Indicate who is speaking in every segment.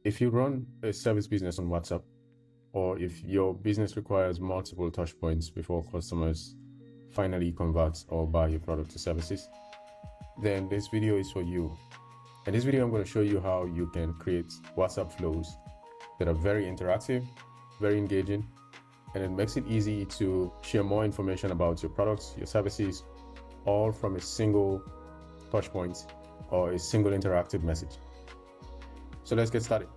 Speaker 1: If you run a service business on WhatsApp, or if your business requires multiple touch points before customers finally convert or buy your product or services, then this video is for you. In this video, I'm going to show you how you can create WhatsApp flows that are very interactive, very engaging, and it makes it easy to share more information about your products, your services, all from a single touch point or a single interactive message. So let's get started.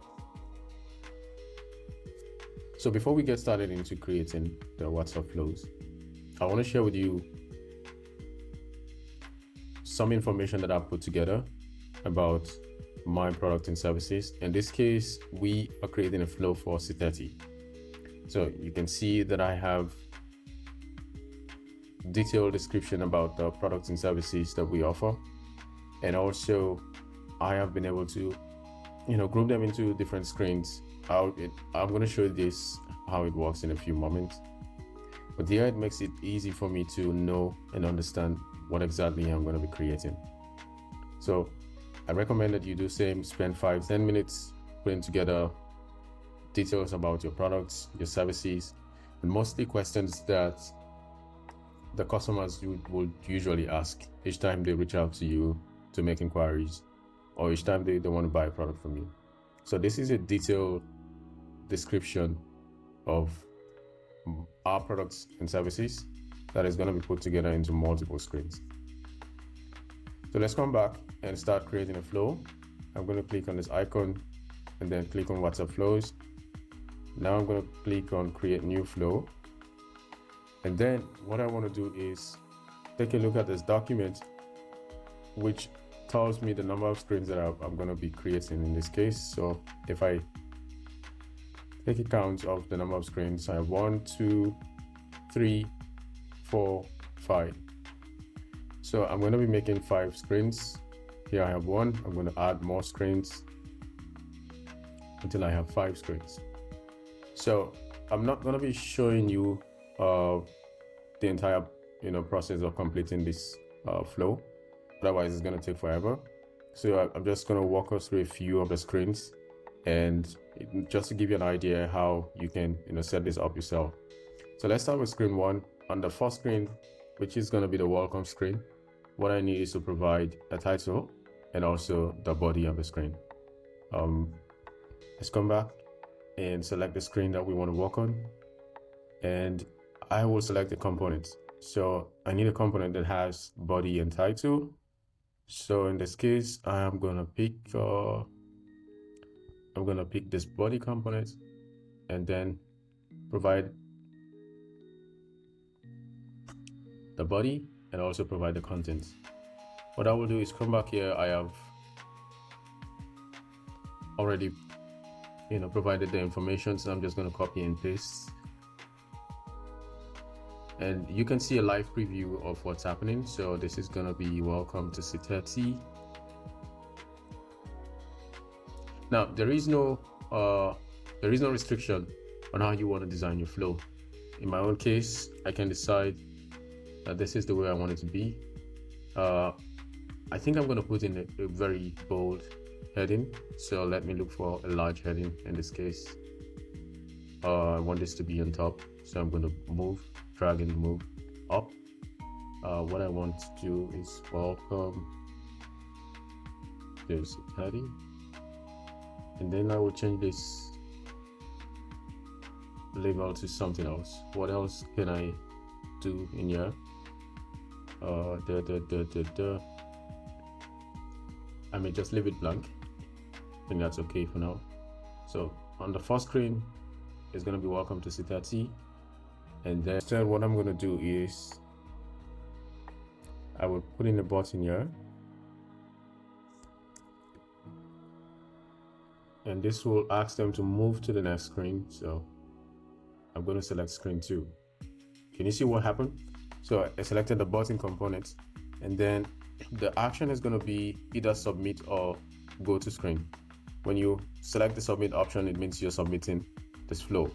Speaker 1: So before we get started into creating the WhatsApp flows, I want to share with you some information that I've put together about my product and services. In this case, we are creating a flow for Siteti. So you can see that I have detailed description about the products and services that we offer. And also I have been able to, group them into different screens. I'm going to show you this, how it works in a few moments. But here it makes it easy for me to know and understand what exactly I'm going to be creating. So I recommend that you do same, spend 5-10 minutes putting together details about your products, your services, and mostly questions that the customers would usually ask each time they reach out to you to make inquiries, or each time they want to buy a product from you. So this is a detailed description of our products and services that is going to be put together into multiple screens. So let's come back and start creating a flow. I'm going to click on this icon and then click on WhatsApp flows. Now I'm going to click on create new flow. And then what I want to do is take a look at this document, which tells me the number of screens that I'm going to be creating in this case. So if I take a count of the number of screens, I have 1, 2, 3, 4, 5. So I'm going to be making 5 screens. Here I have 1. I'm going to add more screens until I have 5 screens. So I'm not going to be showing you the entire process of completing this flow. Otherwise, it's going to take forever. So I'm just going to walk us through a few of the screens, and just to give you an idea how you can set this up yourself. So let's start with screen 1. On the first screen, which is going to be the welcome screen, what I need is to provide a title and also the body of the screen. Let's come back and select the screen that we want to work on, and I will select the components. So I need a component that has body and title. So in this case, I'm gonna pick this body component and then provide the body and also provide the contents. What I will do is come back here. I have already provided the information, so I'm just going to copy and paste, and you can see a live preview of what's happening. So this is going to be welcome to Siteti. Now there is no restriction on how you want to design your flow. In my own case, I can decide that this is the way I want it to be. I think I'm going to put in a very bold heading, so let me look for a large heading. In this case, I want this to be on top, so I'm going to drag and move up. What I want to do is welcome to Siteti, and then I will change this label to something else. What else can I do in here? I may just leave it blank. I think that's okay for now. So on the first screen is going to be welcome to Siteti, and then instead what I'm going to do is I will put in a button here, and this will ask them to move to the next screen. So I'm going to select screen 2. Can you see what happened? So I selected the button component, and then the action is going to be either submit or go to screen. When you select the submit option, it means you're submitting this flow,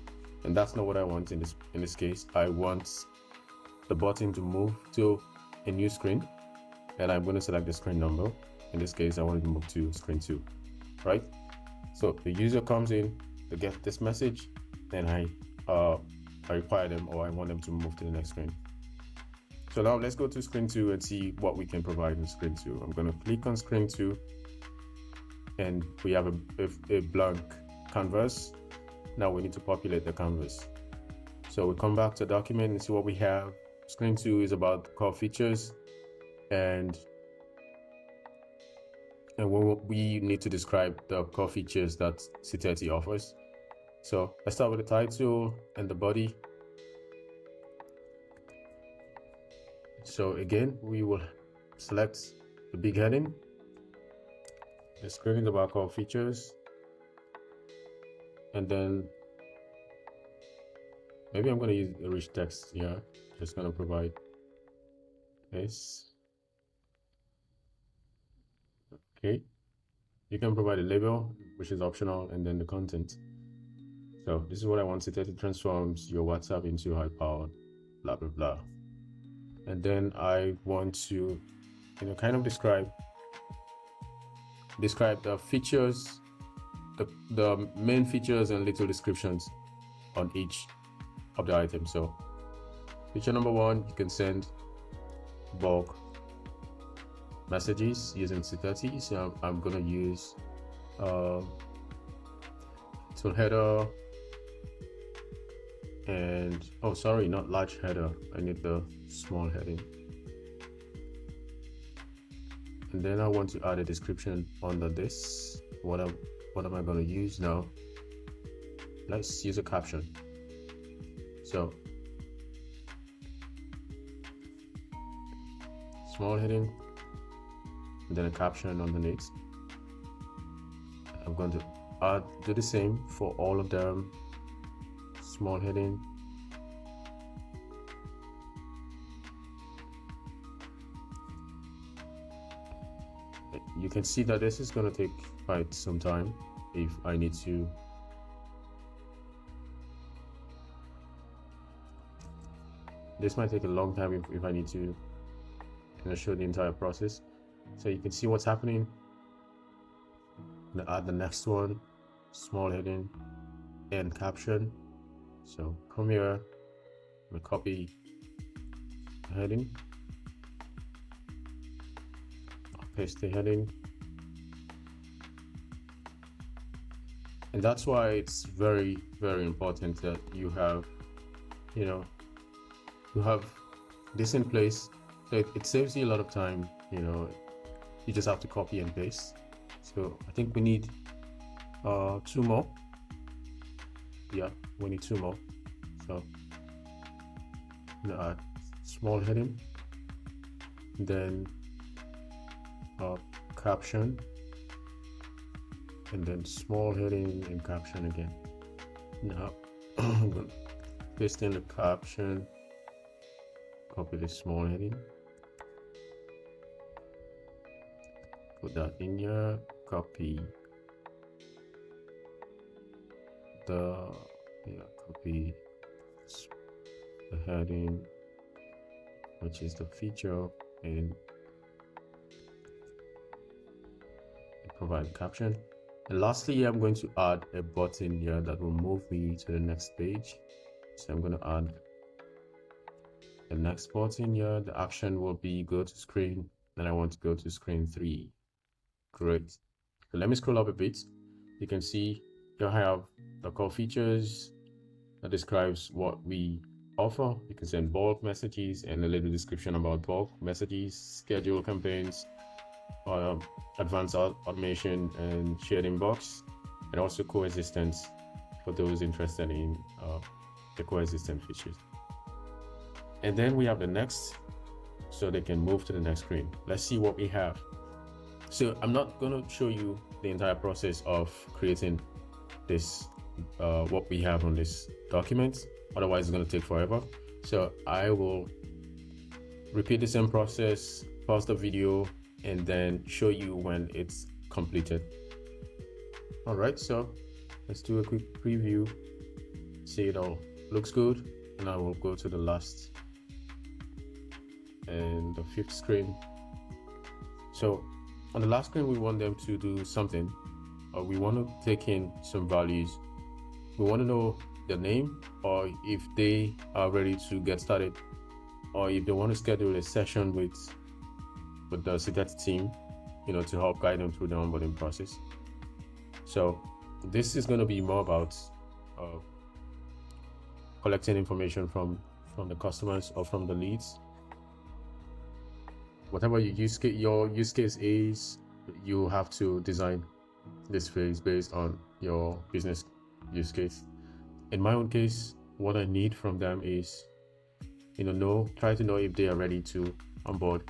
Speaker 1: and that's not what I want in this case. I want the button to move to a new screen, and I'm going to select the screen number. In this case, I want it to move to screen 2, right? So the user comes in, they get this message, and I require them, or I want them to move to the next screen. So now let's go to screen 2 and see what we can provide in screen 2. I'm going to click on screen 2, and we have a blank canvas. Now we need to populate the canvas. So we come back to document and see what we have. Screen 2 is about core features, and we need to describe the core features that Siteti offers. So let's start with the title and the body. So again, we will select the big heading. The screen is about core features, and then maybe I'm going to use a rich text here. Just going to provide this. Okay, you can provide a label, which is optional, and then the content. So this is what I want. Siteti transforms your WhatsApp into high-powered blah blah blah. And then I want to, kind of describe the features, the main features and little descriptions on each of the items. So feature number 1, you can send bulk messages using Siteti. So I'm gonna use tool header, and oh sorry, not large header, I need the small heading. And then I want to add a description under this. What am I going to use now? Let's use a caption. So small heading, and then a caption underneath. I'm going to do the same for all of them. Small heading, you can see that this is going to take quite some time if I need to this might take a long time if I need to show the entire process. So you can see what's happening. I'm gonna add the next one, small heading and caption. So come here, I'm gonna copy the heading, paste the heading, and that's why it's very, very important that you have this in place. So it saves you a lot of time. You just have to copy and paste. So I think we need 2 more. Yeah, we need 2 more. So add small heading, then caption, and then small heading and caption again. Now I'm going to paste in the caption, copy the small heading, put that in here, copy the heading, which is the feature, and provide a caption. And lastly, I'm going to add a button here that will move me to the next page. So I'm going to add the next button here. The action will be go to screen, then I want to go to screen 3. Great. So let me scroll up a bit. You can see here I have the core features that describes what we offer. You can send bulk messages and a little description about bulk messages, schedule campaigns, advanced automation and shared inbox, and also coexistence for those interested in the coexistent features. And then we have the next, so they can move to the next screen. Let's see what we have. So I'm not going to show you the entire process of creating this, what we have on this document, otherwise it's going to take forever. So I will repeat the same process, pause the video, and then show you when it's completed. All right, so let's do a quick preview. See, it all looks good, and I will go to the last and the 5th screen. So on the last screen, we want them to do something. we want to take in some values. We want to know the name, or if they are ready to get started, or if they want to schedule a session with the Siteti team, to help guide them through the onboarding process. So this is going to be more about uh, collecting information from the customers or from the leads. Whatever your use case is, you have to design this phase based on your business use case. In my own case, what I need from them is, try to know if they are ready to onboard.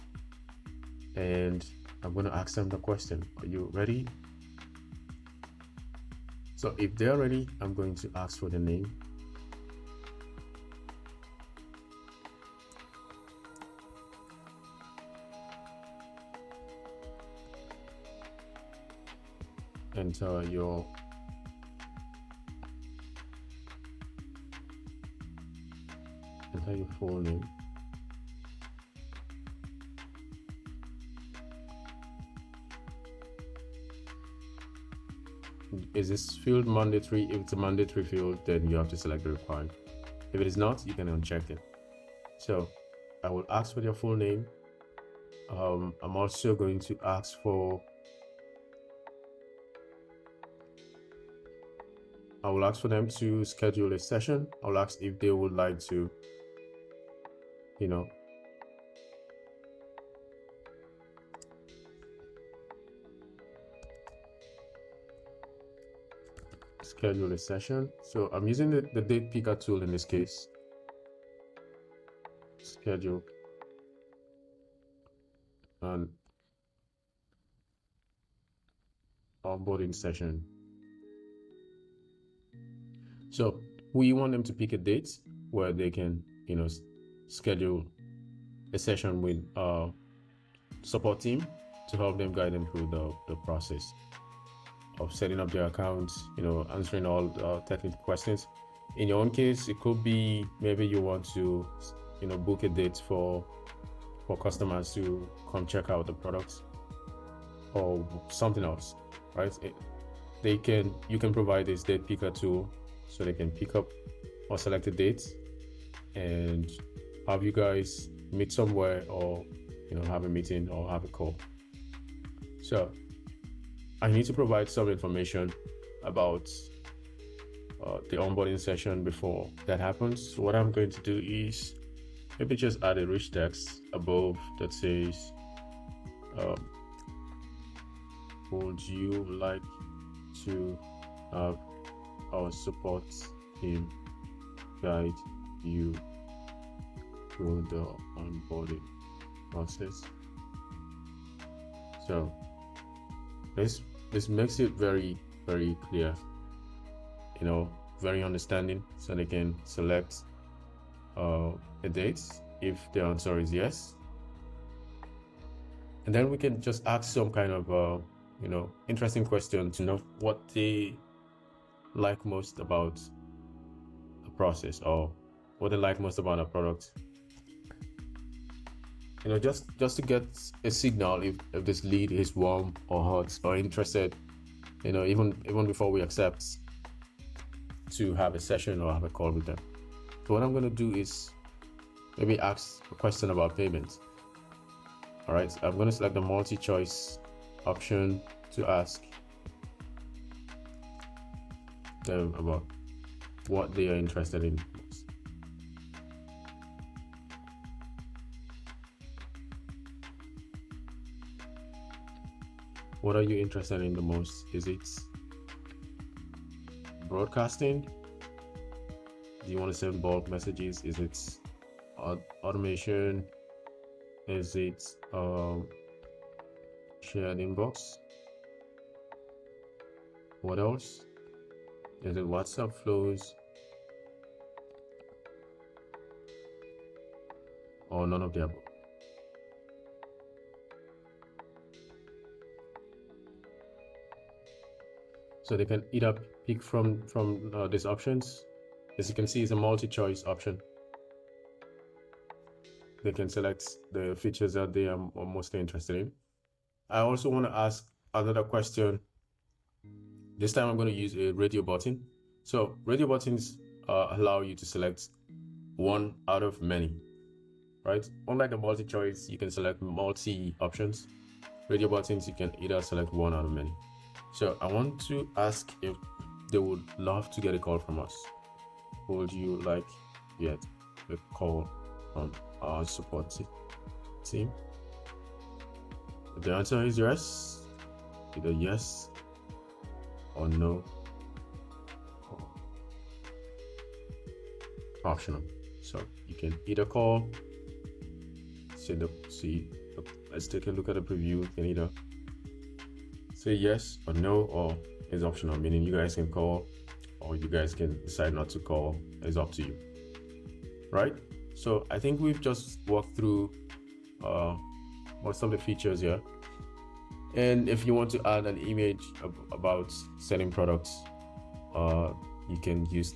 Speaker 1: And I'm going to ask them the question, are you ready? So if they're ready, I'm going to ask for the name. Enter your full name. Is this field mandatory? If it's a mandatory field, then you have to select the required. If it is not, you can uncheck it. So I will ask for their full name. I'm also going to ask for I will ask for them to schedule a session. I'll ask if they would like to, schedule a session. So I'm using the date picker tool in this case. Schedule an onboarding session. So we want them to pick a date where they can, schedule a session with support team to help them guide them through the process of setting up their accounts, answering all technical questions. In your own case, it could be maybe you want to, book a date for customers to come check out the products or something else, right? You can provide this date picker tool so they can pick up or select a date and have you guys meet somewhere, or have a meeting or have a call. So I need to provide some information about the onboarding session before that happens. So what I'm going to do is maybe just add a rich text above that says, would you like to have our support team guide you through the onboarding process? So this makes it very, very clear, very understanding, so they can select a date if the answer is yes. And then we can just ask some kind of interesting question to know what they like most about the process, or what they like most about a product. Just to get a signal if this lead is warm or hot or interested, even before we accept to have a session or have a call with them. So what I'm going to do is maybe ask a question about payment. All right, I'm going to select the multi-choice option to ask them about what they are interested in most. What are you interested in the most? Is it broadcasting? Do you want to send bulk messages? Is it automation? Is it shared inbox? What else? Is it WhatsApp flows? Or none of the above? So they can either pick from these options. As you can see, it's a multi-choice option. They can select the features that they are mostly interested in. I also want to ask another question This time I'm going to use a radio button. So radio buttons allow you to select one out of many, right? Unlike the multi-choice, you can select multi options. Radio buttons, you can either select one out of many. So I want to ask if they would love to get a call from us. Would you like get a call from our support team? If the answer is yes, either yes or no, or optional. So you can either call, let's take a look at the preview. You can either say yes or no, or it's optional, meaning you guys can call or you guys can decide not to call. It's up to you, right? So I think we've just walked through most of the features here. And if you want to add an image about selling products, you can use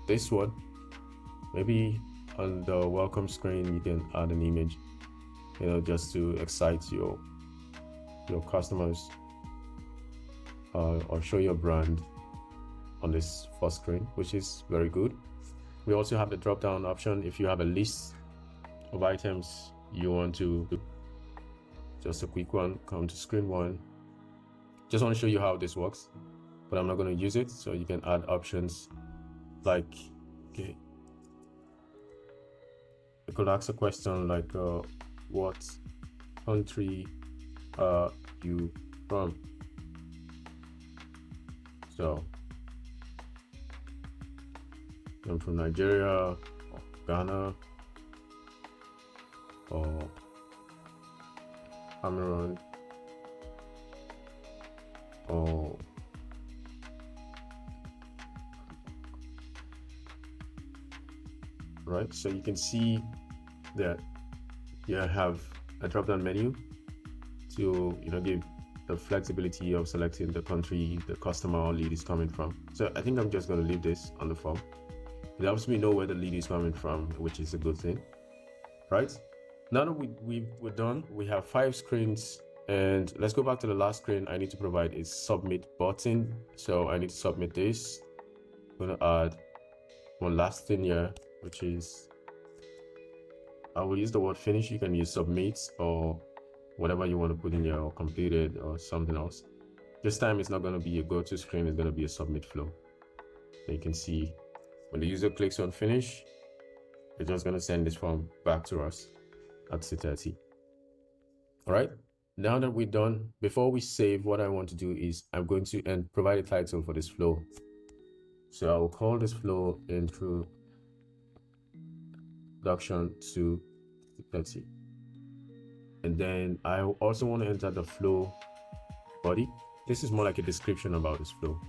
Speaker 1: this one. Maybe on the welcome screen you can add an image, just to excite your customers, or show your brand on this first screen, which is very good. We also have the drop down option if you have a list of items you want to do. Just a quick one, come to screen one. Just want to show you how this works, but I'm not going to use it. So you can add options like, okay, you could ask a question like, what country are you from? So I'm from Nigeria, or Ghana, or Cameroon, or right. So you can see that you have a drop-down menu to give the flexibility of selecting the country the customer or lead is coming from. So I think I'm just going to leave this on the form. It helps me know where the lead is coming from, which is a good thing, right? Now that we're done, we have 5 screens, and let's go back to the last screen. I need to provide a submit button. So I need to submit this. I'm going to add one last thing here, which is, I will use the word finish. You can use submit or whatever you want to put in here, or completed or something else. This time it's not going to be a go-to screen, it's going to be a submit flow. So you can see when the user clicks on finish, it's just going to send this form back to us at Siteti. All right, now that we're done, before we save, what I want to do is I'm going to provide a title for this flow. So I will call this flow introduction to Siteti. And then I also want to enter the flow body. This is more like a description about this flow.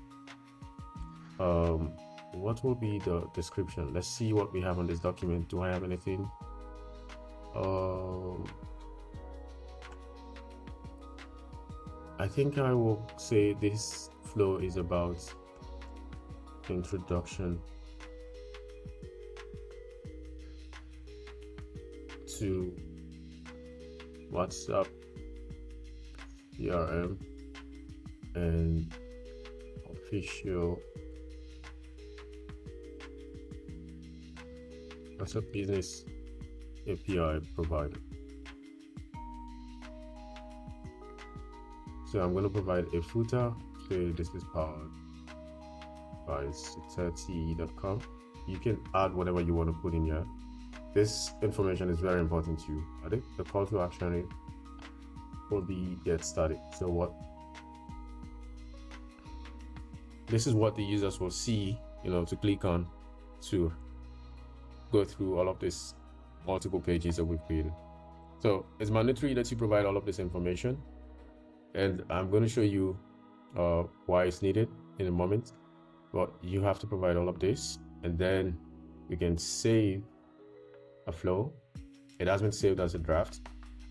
Speaker 1: What will be the description? Let's see what we have on this document. Do I have anything? I think I will say this flow is about introduction to WhatsApp, CRM, and official WhatsApp business API provider. So I'm going to provide a footer. So this is powered by Siteti.com. You can add whatever you want to put in here. This information is very important to you. I think the call to action will be get started. So this is what the users will see, to click on to go through all of this multiple pages that we've created. So it's mandatory that you provide all of this information, and I'm going to show you why it's needed in a moment. But you have to provide all of this, and then we can save a flow. It has been saved as a draft.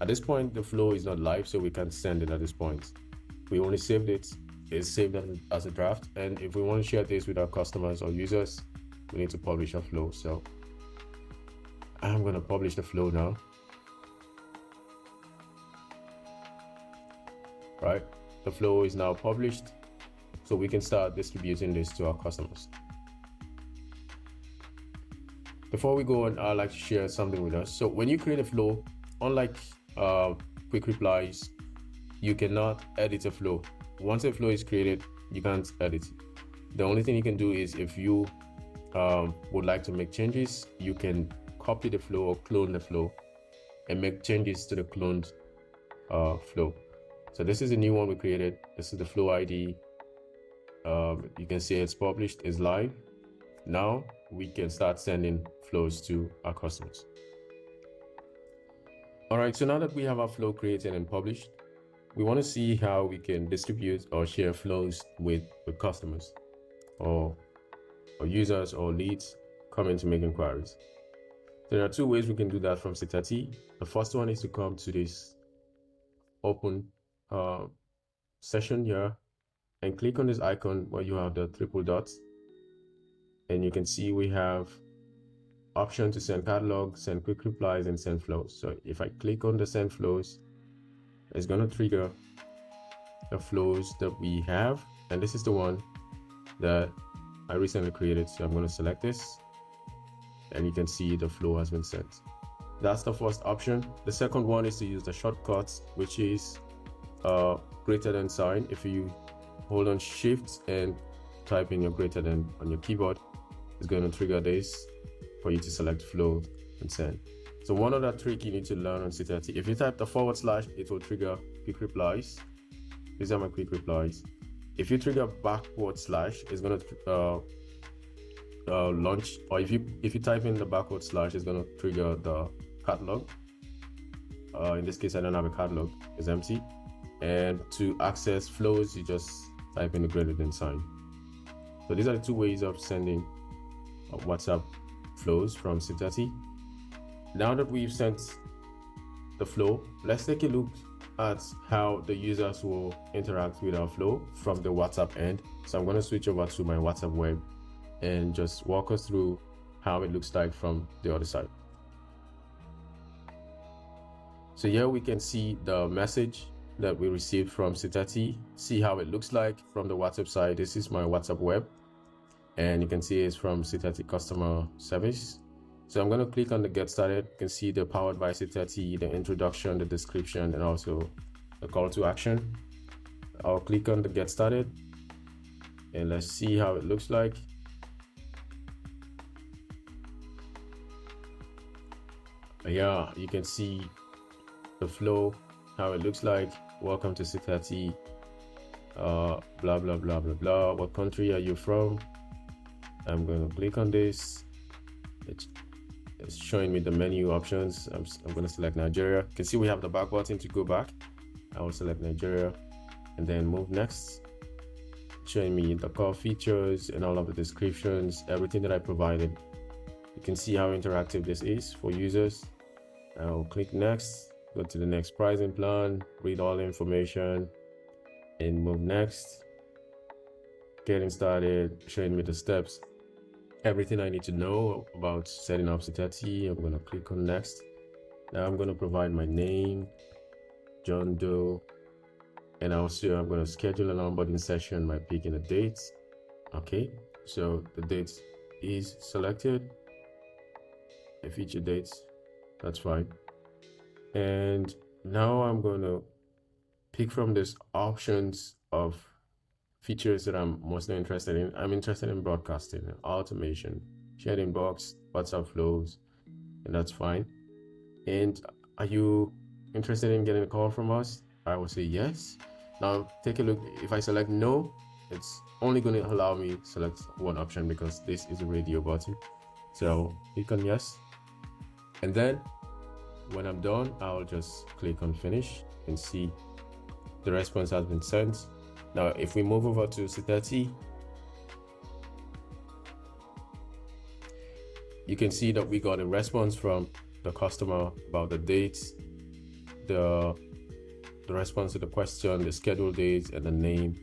Speaker 1: At this point, the flow is not live, so we can't send it at this point. We only saved it. It's saved as a draft, and if we want to share this with our customers or users, we need to publish a flow. So I'm going to publish the flow now. Right, the flow is now published. so we can start distributing this to our customers. Before we go on, I'd like to share something with us. So when you create a flow, unlike quick replies, you cannot edit a flow. Once a flow is created, you can't edit it. The only thing you can do is, if you would like to make changes, you can copy the flow or clone the flow and make changes to the cloned flow. So this is a new one we created. This is the flow ID. You can see it's published, it's live. Now we can start sending flows to our customers. All right, so now that we have our flow created and published, we want to see how we can distribute or share flows with customers or users or leads coming to make inquiries. There are two ways we can do that from Siteti. The first one is to come to this open session here and click on this icon where you have the triple dots, and you can see we have option to send catalog, send quick replies, and send flows. So if I click on the send flows, it's going to trigger the flows that we have, and this is the one that I recently created. So I'm going to select this, and you can see the flow has been sent. That's the first option. The second one is to use the shortcuts, which is greater than sign. If you hold on shift and type in your greater than on your keyboard, it's going to trigger this for you to select flow and send. So one other trick you need to learn on Siteti, if you type the /, it will trigger quick replies. These are my quick replies. If you trigger /, it's going to launch, or if you type in the /, it's going to trigger the catalog. In this case, I don't have a catalog, it's empty. And to access flows, you just type in the greater than sign. So these are the two ways of sending WhatsApp flows from Siteti. Now that we've sent the flow, let's take a look at how the users will interact with our flow from the WhatsApp end. So I'm going to switch over to my WhatsApp web and just walk us through how it looks like from the other side. So here we can see the message that we received from Siteti, see how it looks like from the WhatsApp side. This is my WhatsApp web, and you can see it's from Siteti customer service. So I'm going to click on the get started. You can see the powered by Siteti, the introduction, the description, and also the call to action. I'll click on the get started, and let's see how it looks like. Yeah, you can see the flow, how it looks like. Welcome to Siteti, blah blah blah blah blah. What country are you from? I'm going to click on this. It's showing me the menu options. I'm going to select Nigeria. You can see we have the back button to go back. I will select Nigeria and then move next, showing me the core features and all of the descriptions, everything that I provided. You can see how interactive this is for users. I'll click next, go to the next pricing plan, read all the information, and move next. Getting started, showing me the steps, everything I need to know about setting up Siteti. I'm going to click on next. Now I'm going to provide my name, John Doe, and also I'm going to schedule an onboarding session by picking a date. Okay, so the date is selected, a feature date, that's fine. And now I'm going to pick from this options of features that I'm mostly interested in. I'm interested in broadcasting, automation, shared inbox, WhatsApp flows, and that's fine. And are you interested in getting a call from us? I will say yes. Now take a look. If I select no, it's only going to allow me to select one option because this is a radio button. So click on yes. And then when I'm done, I'll just click on finish and see the response has been sent. Now, if we move over to Siteti, you can see that we got a response from the customer about the dates, the response to the question, the scheduled dates, and the name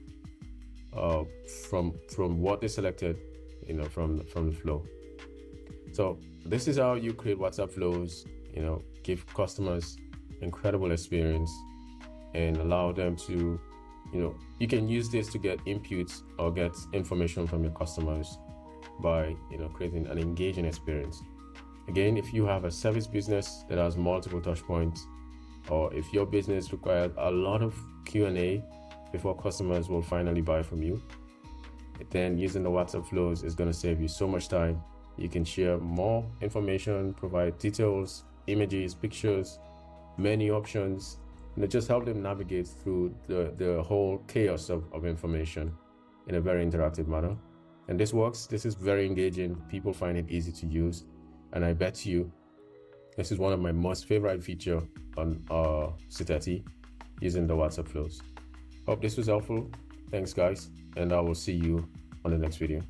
Speaker 1: from what they selected, from the flow. So this is how you create WhatsApp flows, give customers incredible experience and allow them to you can use this to get inputs or get information from your customers by creating an engaging experience. Again, if you have a service business that has multiple touch points, or if your business requires a lot of Q&A before customers will finally buy from you, then using the WhatsApp flows is going to save you so much time. You can share more information, provide details, images, pictures, many options, just help them navigate through the whole chaos of information in a very interactive manner. And this works. This is very engaging. People find it easy to use. And I bet you this is one of my most favorite feature on Siteti, using the WhatsApp flows. Hope this was helpful. Thanks guys, and I will see you on the next video.